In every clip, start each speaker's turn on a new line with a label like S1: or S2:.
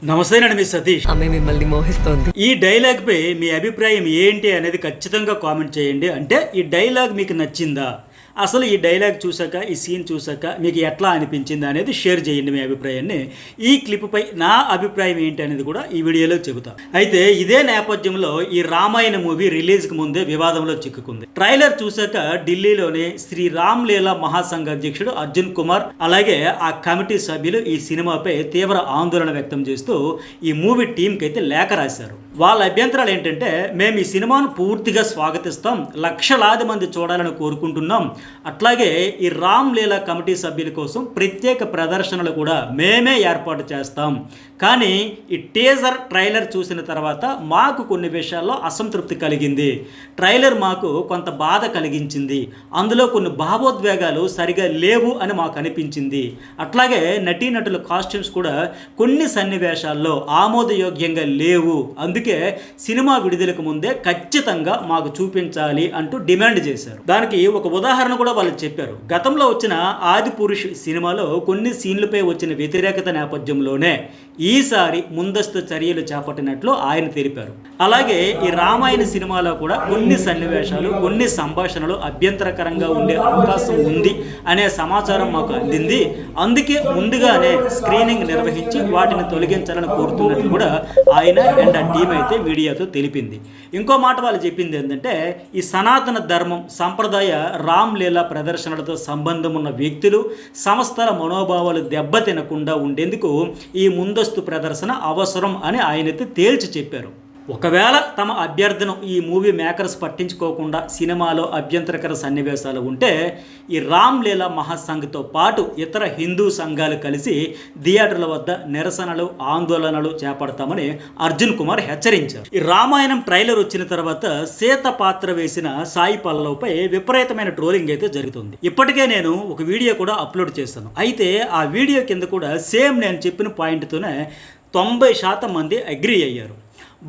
S1: నమస్తేనండి, మీ సతీష్.
S2: ఆమె మిమ్మల్ని మోహిస్తోంది.
S1: ఈ డైలాగ్ పై మీ అభిప్రాయం ఏంటి అనేది ఖచ్చితంగా కామెంట్ చేయండి. అంటే ఈ డైలాగ్ మీకు నచ్చిందా, అసలు ఈ డైలాగ్ చూసాక, ఈ సీన్ చూసాక మీకు ఎట్లా అనిపించింది అనేది షేర్ చేయండి మీ అభిప్రాయాన్ని. ఈ క్లిప్ పై నా అభిప్రాయం ఏంటి అనేది కూడా ఈ వీడియోలో చెబుతా. అయితే ఇదే నేపథ్యంలో ఈ రామాయణ మూవీ రిలీజ్కి ముందే వివాదంలో చిక్కుకుంది. ట్రైలర్ చూసాక ఢిల్లీలోని శ్రీ రామ్ లీలా మహాసంఘ అధ్యక్షుడు అర్జున్ కుమార్ అలాగే ఆ కమిటీ సభ్యులు ఈ సినిమాపై తీవ్ర ఆందోళన వ్యక్తం చేస్తూ ఈ మూవీ టీంకి అయితే లేఖ రాశారు. వాళ్ళ అభ్యంతరాలు ఏంటంటే, మేము ఈ సినిమాను పూర్తిగా స్వాగతిస్తాం, లక్షలాది మంది చూడాలని కోరుకుంటున్నాం, అట్లాగే ఈ రామ్ లీలా కమిటీ సభ్యుల కోసం ప్రత్యేక ప్రదర్శనలు కూడా మేమే ఏర్పాటు చేస్తాం, కానీ ఈ టీజర్ ట్రైలర్ చూసిన తర్వాత మాకు కొన్ని విషయాల్లో అసంతృప్తి కలిగింది, ట్రైలర్ మాకు కొంత బాధ కలిగించింది, అందులో కొన్ని భావోద్వేగాలు సరిగా లేవు అని మాకు అనిపించింది, అట్లాగే నటీనటుల కాస్ట్యూమ్స్ కూడా కొన్ని సన్నివేశాల్లో ఆమోదయోగ్యంగా లేవు, అందుకే సినిమా విడుదలకు ముందే ఖచ్చితంగా మాకు చూపించాలి అంటూ డిమాండ్ చేశారు. దానికి ఒక ఉదాహరణ కూడా వాళ్ళు చెప్పారు. గతంలో వచ్చిన ఆది పురుష్ సినిమాలో కొన్ని సీన్లపై వచ్చిన వ్యతిరేకత నేపథ్యంలోనే ఈసారి ముందస్తు చర్యలు చేపట్టినట్లు ఆయన తెలిపారు. అలాగే ఈ రామాయణ సినిమాలో కూడా కొన్ని సన్నివేశాలు, కొన్ని సంభాషణలు అభ్యంతరకరంగా ఉండే అవకాశం ఉంది అనే సమాచారం మాకు అందింది, అందుకే ముందుగానే స్క్రీనింగ్ నిర్వహించి వాటిని తొలగించాలని కోరుతున్నట్లు కూడా ఆయన అండ్ ఆ టీం అయితే మీడియాతో తెలిపింది. ఇంకో మాట వాళ్ళు చెప్పింది ఏంటంటే, ఈ సనాతన ధర్మం, సంప్రదాయ రామ్ లీలా ప్రదర్శనలతో సంబంధం ఉన్న వ్యక్తులు, సంస్థల మనోభావాలు దెబ్బతినకుండా ఉండేందుకు ఈ ముందస్తు ప్రదర్శన అవసరం అని ఆయనైతే తేల్చి చెప్పారు. ఒకవేళ తమ అభ్యర్థన ఈ మూవీ మేకర్స్ పట్టించుకోకుండా సినిమాలో అభ్యంతరకర సన్నివేశాలు ఉంటే ఈ రామ్ లీలా మహాసంఘ్తో పాటు ఇతర హిందూ సంఘాలు కలిసి థియేటర్ల వద్ద నిరసనలు, ఆందోళనలు చేపడతామని అర్జున్ కుమార్ హెచ్చరించారు. ఈ రామాయణం ట్రైలర్ వచ్చిన తర్వాత సీత పాత్ర వేసిన సాయి పల్లవ్పై విపరీతమైన ట్రోలింగ్ అయితే జరుగుతుంది. ఇప్పటికే నేను ఒక వీడియో కూడా అప్లోడ్ చేశాను. అయితే ఆ వీడియో కింద కూడా సేమ్ నేను చెప్పిన పాయింట్తోనే 90% మంది అగ్రీ అయ్యారు.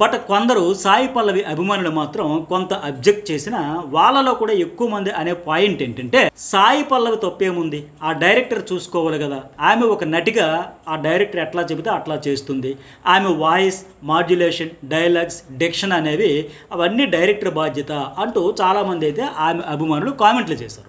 S1: బట్ కొందరు సాయి పల్లవి అభిమానులు మాత్రం కొంత అబ్జెక్ట్ చేసిన వాళ్ళలో కూడా ఎక్కువ మంది అనే పాయింట్ ఏంటంటే, సాయి పల్లవి తప్పేముంది, ఆ డైరెక్టర్ చూసుకోవాలి కదా, ఆమె ఒక నటిగా ఆ డైరెక్టర్ ఎట్లా చెబితే అట్లా చేస్తుంది, ఆమె వాయిస్ మాడ్యులేషన్, డైలాగ్స్, డిక్షన్ అనేవి అవన్నీ డైరెక్టర్ బాధ్యత అంటూ చాలామంది అయితే ఆమె అభిమానులు కామెంట్లు చేశారు.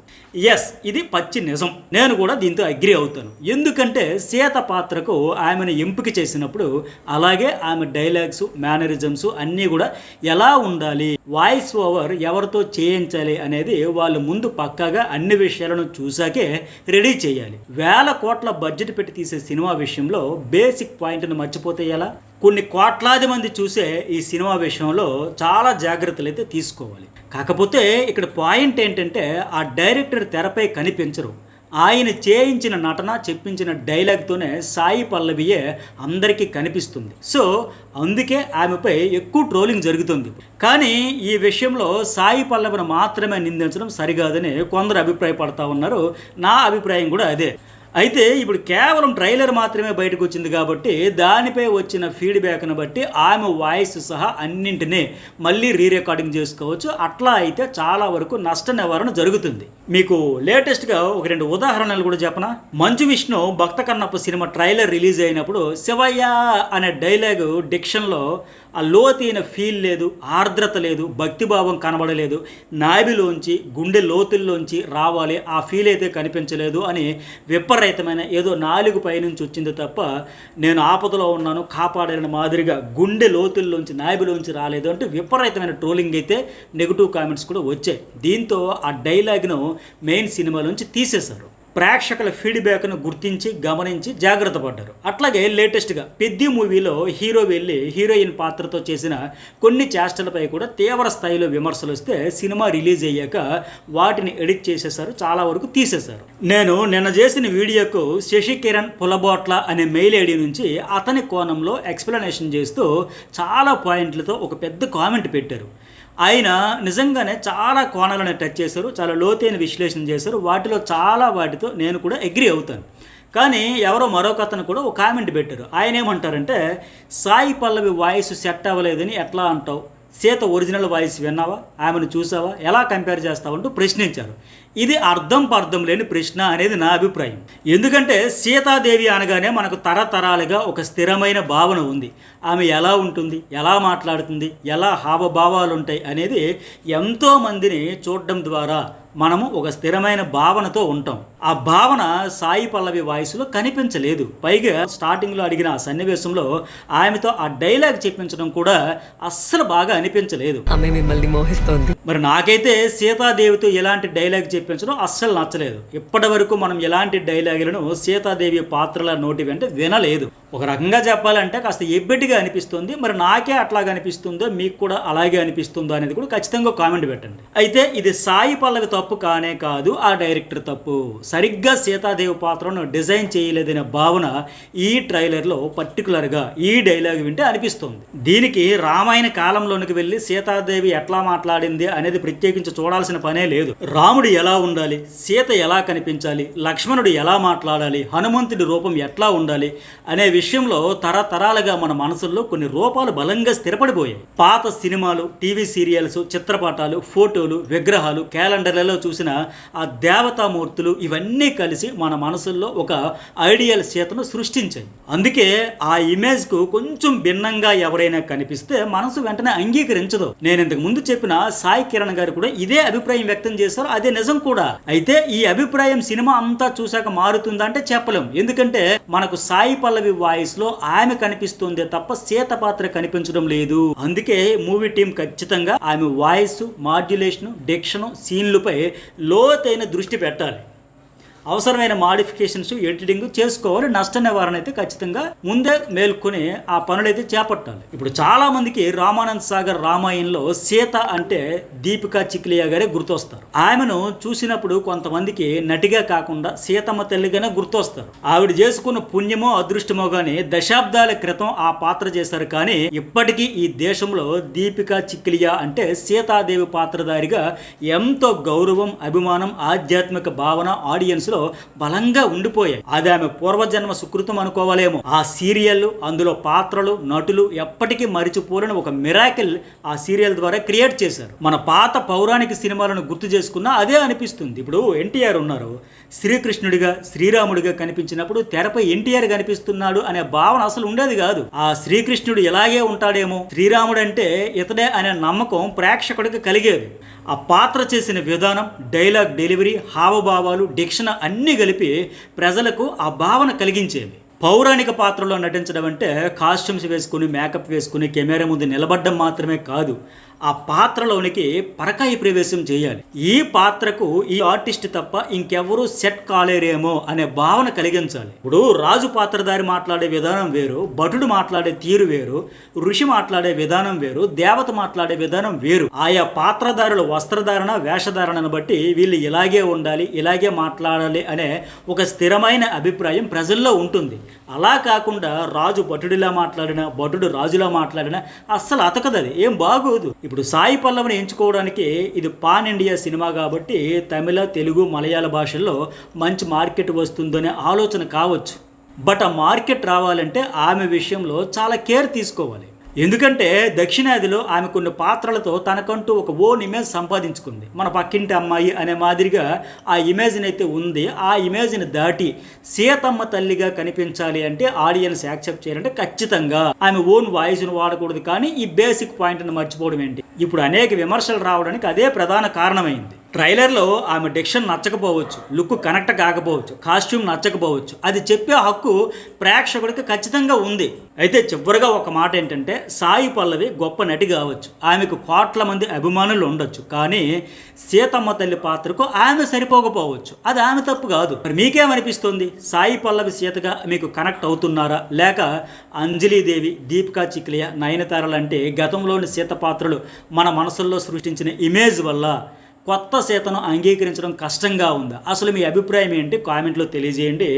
S1: ఎస్, ఇది పచ్చి నిజం. నేను కూడా దీంతో అగ్రి అవుతాను. ఎందుకంటే సీత పాత్రకు ఆమెను ఎంపిక చేసినప్పుడు అలాగే ఆమె డైలాగ్స్, మేనరిజమ్స్ అన్నీ కూడా ఎలా ఉండాలి, వాయిస్ ఓవర్ ఎవరితో చేయించాలి అనేది వాళ్ళు ముందు పక్కాగా అన్ని విషయాలను చూసాకే రెడీ చేయాలి. 1000 కోట్ల బడ్జెట్ పెట్టి తీసే సినిమా విషయంలో బేసిక్ పాయింట్ను మర్చిపోతే ఎలా? కొన్ని కోట్లాది మంది చూసే ఈ సినిమా విషయంలో చాలా జాగ్రత్తలు అయితే తీసుకోవాలి. కాకపోతే ఇక్కడ పాయింట్ ఏంటంటే, ఆ డైరెక్టర్ తెరపై కనిపించరు, ఆయన చేయించిన నటన, చెప్పించిన డైలాగ్తోనే సాయి పల్లవియే అందరికీ కనిపిస్తుంది. సో అందుకే ఆమెపై ఎక్కువ ట్రోలింగ్ జరుగుతుంది. కానీ ఈ విషయంలో సాయి పల్లవిని మాత్రమే నిందించడం సరికాదని కొందరు అభిప్రాయపడతా ఉన్నారు. నా అభిప్రాయం కూడా అదే. అయితే ఇప్పుడు కేవలం ట్రైలర్ మాత్రమే బయటకు వచ్చింది కాబట్టి దానిపై వచ్చిన ఫీడ్బ్యాక్ను బట్టి ఆమె వాయిస్ సహా అన్నింటినీ మళ్ళీ రీరికార్డింగ్ చేసుకోవచ్చు. అట్లా అయితే చాలా వరకు నష్ట నివారణ జరుగుతుంది. మీకు లేటెస్ట్గా ఒక 2 ఉదాహరణలు కూడా చెప్పనా? మంచు విష్ణు భక్త కన్నప్ప సినిమా ట్రైలర్ రిలీజ్ అయినప్పుడు శివయ్య అనే డైలాగు డిక్షన్లో ఆ లోతైన ఫీల్ లేదు, ఆర్ద్రత లేదు, భక్తిభావం కనబడలేదు, నాభిలోంచి గుండె లోతుల్లోంచి రావాలి ఆ ఫీల్ అయితే కనిపించలేదు అని విపరీతమైన ఏదో 4 పైనుంచి వచ్చింది తప్ప నేను ఆపదలో ఉన్నాను కాపాడాలని మాదిరిగా గుండె లోతుల్లోంచి, నాభిలోంచి రాలేదు అంటే విపరీతమైన ట్రోలింగ్ అయితే, నెగిటివ్ కామెంట్స్ కూడా వచ్చాయి. దీంతో ఆ డైలాగ్ను మెయిన్ సినిమాలోంచి తీసేశారు. ప్రేక్షకుల ఫీడ్బ్యాక్ను గుర్తించి, గమనించి జాగ్రత్త పడ్డారు. అట్లాగే లేటెస్ట్గా పెద్ది మూవీలో హీరో వెళ్ళి హీరోయిన్ పాత్రతో చేసిన కొన్ని చేష్టలపై కూడా తీవ్ర స్థాయిలో విమర్శలు వస్తే సినిమా రిలీజ్ అయ్యాక వాటిని ఎడిట్ చేసేసారు, చాలా వరకు తీసేశారు. నేను నిన్న చేసిన వీడియోకు శశికిరణ్ పులబోట్ల అనే మెయిల్ ఐడి నుంచి అతని కోణంలో ఎక్స్ప్లెనేషన్ చేస్తూ చాలా పాయింట్లతో ఒక పెద్ద కామెంట్ పెట్టారు. ఆయన నిజంగానే చాలా కోణాలను టచ్ చేశారు, చాలా లోతైన విశ్లేషణ చేశారు. వాటితో నేను కూడా అగ్రి అవుతాను. కానీ ఎవరో మరొక అతను కూడా ఒక కామెంట్ పెట్టారు. ఆయన ఏమంటారంటే, సాయి పల్లవి వాయిస్ సెట్ అవ్వలేదని ఎట్లా అంటావు, సీత ఒరిజినల్ వాయిస్ విన్నావా, ఆమెను చూసావా, ఎలా కంపేర్ చేస్తావంటూ ప్రశ్నించారు. ఇది అర్థం పర్థం లేని ప్రశ్న అనేది నా అభిప్రాయం. ఎందుకంటే సీతాదేవి అనగానే మనకు తరతరాలుగా ఒక స్థిరమైన భావన ఉంది. ఆమె ఎలా ఉంటుంది, ఎలా మాట్లాడుతుంది, ఎలా హావభావాలు ఉంటాయి అనేది ఎంతోమందిని చూడడం ద్వారా మనము ఒక స్థిరమైన భావనతో ఉంటాం. ఆ భావన సాయి పల్లవి వాయిస్లో కనిపించలేదు. పైగా స్టార్టింగ్లో అడిగిన ఆ సన్నివేశంలో ఆమెతో ఆ డైలాగ్ చెప్పించడం కూడా అస్సలు బాగా అనిపించలేదు.
S2: ఆమె మిమ్మల్ని మోహిస్తోంది.
S1: మరి నాకైతే సీతాదేవితో ఎలాంటి డైలాగ్ చెప్పించడం అస్సలు నచ్చలేదు. ఇప్పటి వరకు మనం ఎలాంటి డైలాగులను సీతాదేవి పాత్రల నోటి వెంట వినలేదు. ఒక రకంగా చెప్పాలంటే కాస్త ఎబ్బెట్టిగా అనిపిస్తుంది. మరి నాకే అట్లాగా అనిపిస్తుందో మీకు కూడా అలాగే అనిపిస్తుందో అనేది కూడా ఖచ్చితంగా కామెంట్ పెట్టండి. అయితే ఇది సాయి పల్లవి తప్పు కానే కాదు, ఆ డైరెక్టర్ తప్పు. సరిగ్గా సీతాదేవి పాత్రను డిజైన్ చేయలేదనే భావన ఈ ట్రైలర్లో పర్టికులర్గా ఈ డైలాగ్ వింటే అనిపిస్తుంది. దీనికి రామాయణ కాలంలోనికి వెళ్ళి సీతాదేవి ఎట్లా మాట్లాడింది అనేది ప్రత్యేకించి చూడాల్సిన పనే లేదు. రాముడు ఎలా ఉండాలి, సీత ఎలా కనిపించాలి, లక్ష్మణుడు ఎలా మాట్లాడాలి, హనుమంతుడి రూపం ఎట్లా ఉండాలి అనే విషయంలో తరతరాలుగా మన మనసుల్లో కొన్ని రూపాలు బలంగా స్థిరపడిపోయాయి. పాత సినిమాలు, టీవీ సీరియల్స్, చిత్రపటాలు, ఫోటోలు, విగ్రహాలు, క్యాలెండర్లలో చూసిన ఆ దేవతామూర్తులు ఇవన్నీ కలిసి మన మనసుల్లో ఒక ఐడియల్ సీతను సృష్టించాయి. అందుకే ఆ ఇమేజ్కు కొంచెం భిన్నంగా ఎవరైనా కనిపిస్తే మనసు వెంటనే అంగీకరించదు. నేను ఇంతకు ముందు చెప్పిన సాయి కిరణ్ గారు కూడా ఇదే అభిప్రాయం వ్యక్తం చేశారు. అదే నిజం కూడా. అయితే ఈ అభిప్రాయం సినిమా అంతా చూశాక మారుతుందా అంటే చెప్పలేం. ఎందుకంటే మనకు సాయి పల్లవి వాయిస్ లో ఆమె కనిపిస్తుంది తప్ప సీత పాత్ర కనిపించడం లేదు. అందుకే మూవీ టీం ఖచ్చితంగా ఆమె వాయిస్, మాడ్యులేషన్, డిక్షన్, సీన్లపై లోతైన దృష్టి పెట్టాలి. అవసరమైన మాడిఫికేషన్స్, ఎడిటింగ్ చేసుకోవాలి. నష్ట నివారణ అయితే ఖచ్చితంగా ముందే మేల్కొని ఆ పనులైతే చేపట్టాలి. ఇప్పుడు చాలా మందికి రామానంద్ సాగర్ రామాయణంలో సీత అంటే దీపికా చిక్లియా గారే గుర్తొస్తారు. ఆమెను చూసినప్పుడు కొంతమందికి నటిగా కాకుండా సీతమ్మ తల్లిగానే గుర్తొస్తారు. ఆవిడ చేసుకున్న పుణ్యమో అదృష్టమో గానీ దశాబ్దాల క్రితం ఆ పాత్ర చేశారు. కానీ ఇప్పటికీ ఈ దేశంలో దీపికా చిక్లియా అంటే సీతాదేవి పాత్రధారిగా ఎంతో గౌరవం, అభిమానం, ఆధ్యాత్మిక భావన ఆడియన్స్ లో బలంగా ఉండిపోయాయి. అది ఆమె పూర్వజన్మ సుకృతం అనుకోవాలేమో. ఆ సీరియల్, అందులో పాత్రలు, నటులు ఎప్పటికీ మరిచిపోలేని ఒక మిరాకిల్ ఆ సీరియల్ ద్వారా క్రియేట్ చేశారు. మన పాత పౌరాణిక సినిమాలను గుర్తు చేసుకున్నా అదే అనిపిస్తుంది. ఇప్పుడు ఎన్టీఆర్ ఉన్నారు, శ్రీకృష్ణుడిగా, శ్రీరాముడిగా కనిపించినప్పుడు తెరపై ఎన్టీఆర్ కనిపిస్తున్నాడు అనే భావన అసలు ఉండేది కాదు. ఆ శ్రీకృష్ణుడు ఇలాగే ఉంటాడేమో, శ్రీరాముడు అంటే ఇతడే అనే నమ్మకం ప్రేక్షకుడికి కలిగేది. ఆ పాత్ర చేసిన విధానం, డైలాగ్ డెలివరీ, హావభావాలు, డిక్షన్ అన్నీ కలిపి ప్రజలకు ఆ భావన కలిగించేవి. పౌరాణిక పాత్రలో నటించడం అంటే కాస్ట్యూమ్స్ వేసుకుని, మేకప్ వేసుకుని కెమెరా ముందు నిలబడడం మాత్రమే కాదు, ఆ పాత్రలోనికి పరకాయ ప్రవేశం చేయాలి. ఈ పాత్రకు ఈ ఆర్టిస్ట్ తప్ప ఇంకెవరూ సెట్ కాలేరేమో అనే భావన కలిగించాలి. ఇప్పుడు రాజు పాత్రధారి మాట్లాడే విధానం వేరు, భటుడు మాట్లాడే తీరు వేరు, ఋషి మాట్లాడే విధానం వేరు, దేవత మాట్లాడే విధానం వేరు. ఆయా పాత్రధారుల వస్త్రధారణ, వేషధారణను బట్టి వీళ్ళు ఇలాగే ఉండాలి, ఇలాగే మాట్లాడాలి అనే ఒక స్థిరమైన అభిప్రాయం ప్రజల్లో ఉంటుంది. అలా కాకుండా రాజు భటుడిలా మాట్లాడినా, భటుడు రాజులా మాట్లాడినా అస్సలు అతకదది, ఏం బాగోదు. ఇప్పుడు సాయి పల్లవిని ఎంచుకోవడానికి ఇది పాన్ ఇండియా సినిమా కాబట్టి తమిళ, తెలుగు, మలయాళ భాషల్లో మంచి మార్కెట్ వస్తుందనే ఆలోచన కావచ్చు. బట్ ఆ మార్కెట్ రావాలంటే ఆమె విషయంలో చాలా కేర్ తీసుకోవాలి. ఎందుకంటే దక్షిణాదిలో ఆమె కొన్ని పాత్రలతో తనకంటూ ఒక ఓన్ ఇమేజ్ సంపాదించుకుంది. మన పక్కింటి అమ్మాయి అనే మాదిరిగా ఆ ఇమేజ్ని అయితే ఉంది. ఆ ఇమేజ్ని దాటి సీతమ్మ తల్లిగా కనిపించాలి అంటే ఆడియన్స్ యాక్సెప్ట్ చేయాలంటే ఖచ్చితంగా ఆమె ఓన్ వాయిస్ను వాడకూడదు. కానీ ఈ బేసిక్ పాయింట్ని మర్చిపోవడం ఏంటి? ఇప్పుడు అనేక విమర్శలు రావడానికి అదే ప్రధాన కారణమైంది. ట్రైలర్లో ఆమె డిక్షన్ నచ్చకపోవచ్చు, లుక్ కనెక్ట్ కాకపోవచ్చు, కాస్ట్యూమ్ నచ్చకపోవచ్చు. అది చెప్పే హక్కు ప్రేక్షకుడికి ఖచ్చితంగా ఉంది. అయితే చివరిగా ఒక మాట ఏంటంటే, సాయి పల్లవి గొప్ప నటి కావచ్చు, ఆమెకు కోట్ల మంది అభిమానులు ఉండొచ్చు, కానీ సీతమ్మ తల్లి పాత్రకు ఆమె సరిపోకపోవచ్చు. అది ఆమె తప్పు కాదు. మరి మీకేమనిపిస్తుంది? సాయి పల్లవి సీతగా మీకు కనెక్ట్ అవుతున్నారా, లేక అంజలీదేవి, దీపికా చిక్లియా, నయనతార లాంటి గతంలోని సీత పాత్రలు మన మనసుల్లో సృష్టించిన ఇమేజ్ వల్ల కొత్త సీతను అంగీకరించడం కష్టంగా ఉందా? అసలు మీ అభిప్రాయం ఏంటి? కామెంట్లో తెలియజేయండి.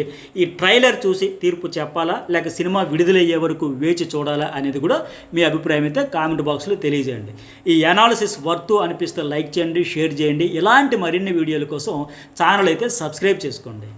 S1: ఈ ట్రైలర్ చూసి తీర్పు చెప్పాలా, లేక సినిమా విడుదలయ్యే వరకు వేచి చూడాలా అనేది కూడా మీ అభిప్రాయం అయితే కామెంట్ బాక్స్లో తెలియజేయండి. ఈ అనాలిసిస్ వర్త్ అనిపిస్తే లైక్ చేయండి, షేర్ చేయండి. ఇలాంటి మరిన్ని వీడియోల కోసం ఛానల్ అయితే సబ్స్క్రైబ్ చేసుకోండి.